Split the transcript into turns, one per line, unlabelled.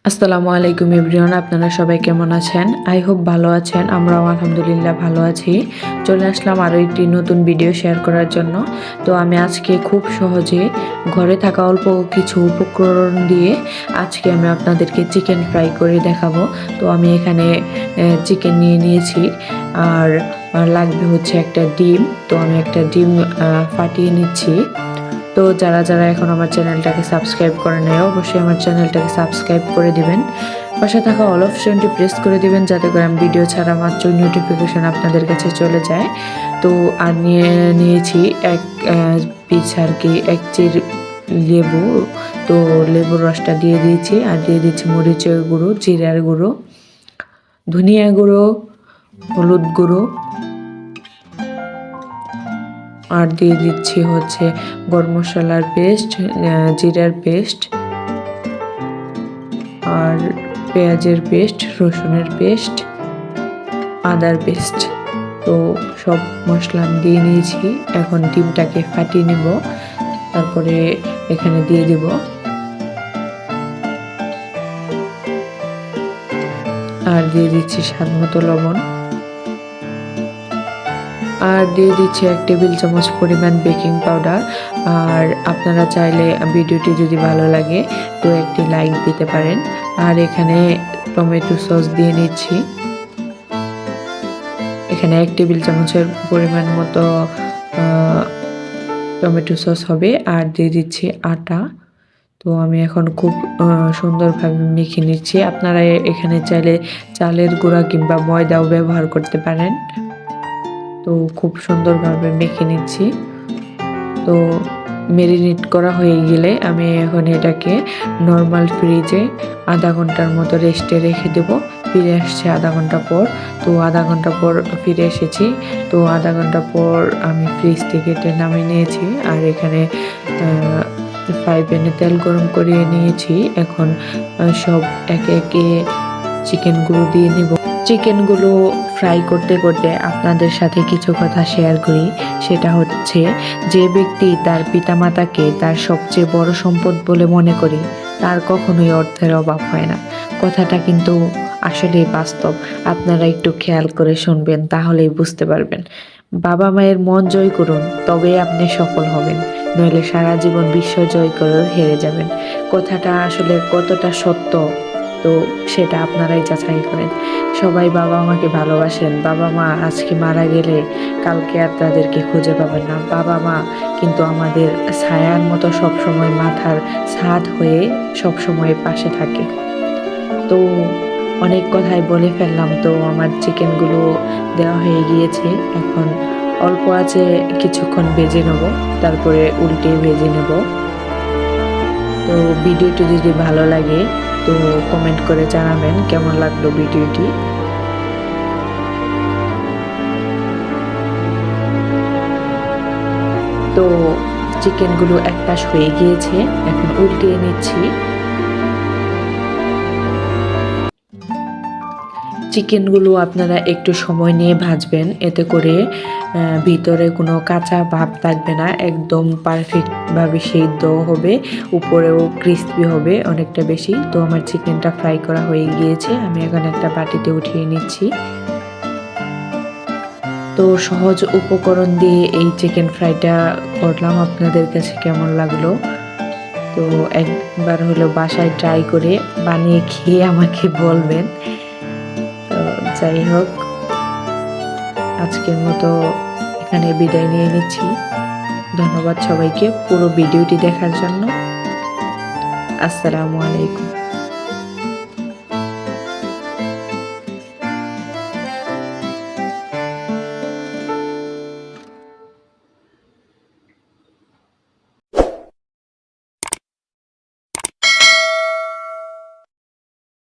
আসসালামু আলাইকুম এভরিওয়ান, আপনারা সবাই কেমন আছেন? আই হোপ ভালো আছেন। আমরাও আলহামদুলিল্লাহ ভালো আছি। চলে আসলাম আরও একটি নতুন ভিডিও শেয়ার করার জন্য। তো আমি আজকে খুব সহজে ঘরে থাকা অল্প কিছু উপকরণ দিয়ে আজকে আমি আপনাদেরকে চিকেন ফ্রাই করে দেখাবো। তো আমি এখানে চিকেন নিয়ে নিয়েছি আর লাগবে হচ্ছে একটা ডিম। তো আমি একটা ডিম ফাটিয়ে নিচ্ছি। তো যারা যারা এখন আমার চ্যানেলটাকে সাবস্ক্রাইব করে নেয় অবশ্যই আমার চ্যানেলটাকে সাবস্ক্রাইব করে দিবেন। পাশে থাকা অল অপশনটি প্রেস করে দিবেন যাতে করে আমি ভিডিও ছাড়া মাত্রই নোটিফিকেশন আপনাদের কাছে চলে যায়। তো আর নিয়েছি এক পিস আর কি, এক চির লেবু। তো লেবুর রসটা দিয়ে দিয়েছি আর দিয়ে দিচ্ছি মরিচের গুঁড়ো, জিরার গুঁড়ো, ধনিয়া গুঁড়ো, হলুদ গুঁড়ো, আর দিয়ে দিচ্ছি হচ্ছে গরম মশলার পেস্ট, জিরার পেস্ট, আর পেঁয়াজের পেস্ট, রসুনের পেস্ট, আদার পেস্ট। তো সব মশলা দিয়ে নিয়েছি। এখন ডিমটাকে ফাটিয়ে নেব, তারপরে এখানে দিয়ে দেব। আর দিয়ে দিচ্ছি স্বাদ মতো লবণ, আর দিয়ে দিচ্ছি 1 টেবিল চামচ পরিমাণ বেকিং পাউডার। আর আপনারা চাইলে ভিডিওটি যদি ভালো লাগে তো একটি লাইক দিতে পারেন। আর এখানে টমেটো সস দিয়ে নিচ্ছি। এখানে 1 টেবিল চামচের পরিমাণ মতো টমেটো সস হবে। আর দিয়ে দিচ্ছি আটা। তো আমি এখন খুব সুন্দরভাবে মেখে নিচ্ছি। আপনারা এখানে চাইলে চালের গুঁড়া কিংবা ময়দাও ব্যবহার করতে পারেন। তো খুব সুন্দরভাবে মেখে নিচ্ছি। তো ম্যারিনেট করা হয়ে গেলে আমি এখন এটাকে নর্মাল ফ্রিজে আধা ঘন্টার মতো রেস্টে রেখে দেবো। ফিরে আসছে আধা ঘন্টা পর। তো আধা ঘন্টা পর ফিরে এসেছি। তো আধা ঘন্টা পর আমি ফ্রিজ থেকে এটা নামিয়ে নিয়েছি। আর এখানে ফ্রাই প্যানে তেল গরম করে নিয়েছি। এখন সব একে একে চিকেনগুলো দিয়ে নেব। চিকেনগুলো ফ্রাই করতে করতে আপনাদের সাথে কিছু কথা শেয়ার করি। সেটা হচ্ছে, যে ব্যক্তি তার পিতামাতাকে তার সবচেয়ে বড় সম্পদ বলে মনে করে তার কখনোই অর্থের অভাব হয় না। কথাটা কিন্তু আসলেই বাস্তব। আপনারা একটু খেয়াল করে শুনবেন, তাহলেই বুঝতে পারবেন। বাবা মায়ের মন জয় করুন, তবেই আপনি সফল হবেন। নইলে সারা জীবন বিশ্ব জয় করেও হেরে যাবেন। কথাটা আসলে কতটা সত্য তো সেটা আপনারাই যাচাই করেন। সবাই বাবা মাকে ভালোবাসেন। বাবা মা আজকে মারা গেলে কালকে আর তাদেরকে খুঁজে পাবেন না। বাবা মা কিন্তু আমাদের ছায়ার মতো সবসময় মাথার ছাদ হয়ে সবসময় পাশে থাকে। তো অনেক কথাই বলে ফেললাম। তো আমার চিকেনগুলো দেওয়া হয়ে গিয়েছে। এখন অল্প আছে কিছুক্ষণ ভেজে নেব, তারপরে উল্টে ভেজে নেব। তো ভিডিওটি যদি ভালো লাগে তো কমেন্ট করে জানাবেন কেমন লাগলো ভিডিওটি। তো চিকেনগুলো এক পাশ হয়ে গিয়েছে, এখন উল্টিয়ে নিচ্ছি। চিকেনগুলো আপনারা একটু সময় নিয়ে ভাজবেন, এতে করে ভিতরে কোনো কাঁচা ভাব থাকবে না। একদম পারফেক্টভাবে সিদ্ধ হবে, উপরেও ক্রিস্পি হবে অনেকটা বেশি। তো আমার চিকেনটা ফ্রাই করা হয়ে গিয়েছে। আমি এখন একটা বাটিতে উঠিয়ে নিচ্ছি। তো সহজ উপকরণ দিয়ে এই চিকেন ফ্রাইটা করলাম। আপনাদের কাছে কেমন লাগলো? তো একবার হলো বাসায় ট্রাই করে বানিয়ে খেয়ে আমাকে বলবেন। তো যাই হোক, আজকের মতো এখানে বিদায় নিয়ে নিচ্ছি। ধন্যবাদ সবাইকে পুরো ভিডিওটি দেখার জন্য। আসসালামু আলাইকুম।